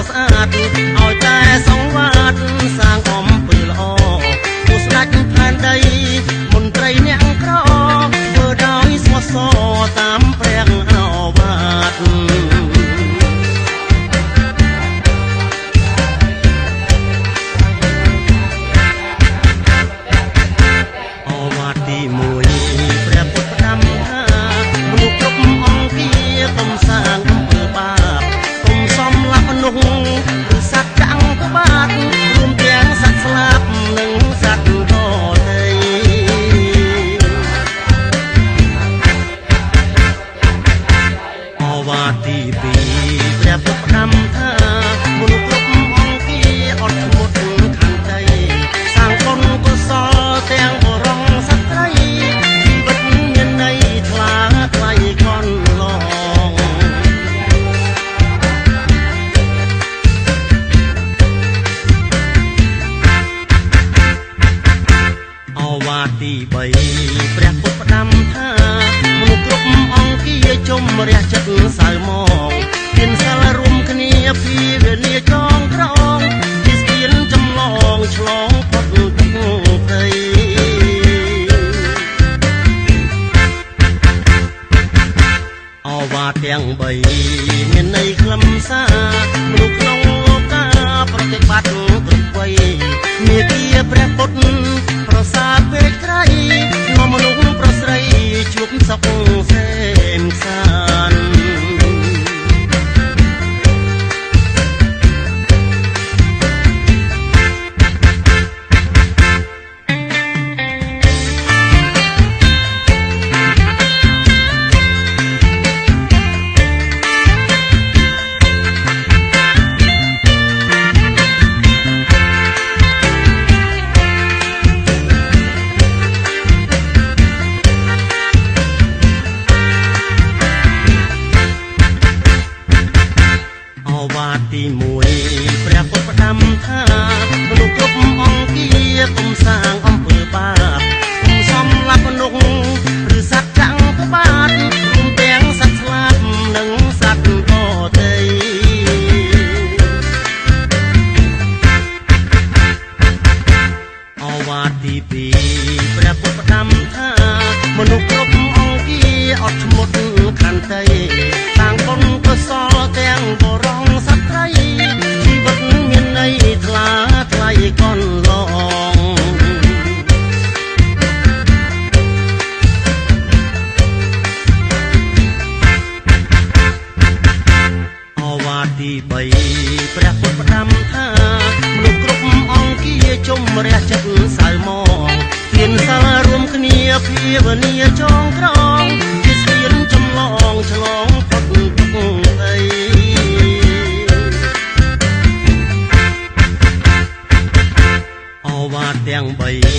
ស្អាតឲ្យតែសង្វាតសាងអំពើល្អผู้ស្ដេចផែនដីមន្ត្រីអ្នកក្រធ្វើដោយស្មោះសរតាមព្រះឱវាទទីមួយព្រះពុទ្ធផ្ដាំថាមនុស្សគ្រប់អង្គាកុំសាងអំពើបាបកុំសំឡាប់មនុស្សឬសត្វចាំងក្បាតរួមទាំងសត្វស្លាបនិងសត្វដទៃអវាទទីពីរព្រះពុទ្ធផ្ដាំថាមនុស្សគ្រប់អង្គាអត់ធ្មត់ខន្តីសាងបុណ្យកុសលទាំងបរមទី3ព្រះពុទ្ធផ្ដាំថាមនុស្សគ្រប់អង្គាជុំរះចិត្តសៅមកមានសិលរួមគ្នាពីវេលាចងក្រងជាស្ពានចម្លងឆ្លងផុតទឹកព្រៃអវាទទាំង3មានន័យខ្លឹមសារមនុស្សក្នុងលោកាប្រតិបត្តិគ្រប់វ័យមេគាព្រះពុទ្ធប្រសាពេកក្រៃនាំមនុស្សប្រស្រីជួបសុខសេមសានទីមួយព្រះពុទ្ធផ្ដាំថាមនុស្សគ្រប់អង្គាកុំសាងអំពើបាបកុំសំឡាប់មនុស្សឬសត្វចាំងក្បាតរួមទាំងសត្វស្លាបនិងសត្វដទៃអវាទទីពីរព្រះពុទ្ធផ្ដាំថាមនុស្សគ្រប់អង្គាអត់ធ្មត់ខន្តីសាងបុណ្យកុសលទាំងបរមជីវិតមានន័យថ្លាថ្លៃកន្លងអវាទទី3ព្រះពុទ្ធផ្ដាំថាមនុស្សគ្រប់អង្គាជុំរះចិត្តសៅមកមានសិលរួមគ្នាភាវនាចងក្រងជាស្ពានចម្លងឆ្លងផុតទុក្ខភ័យអវាទទាំង3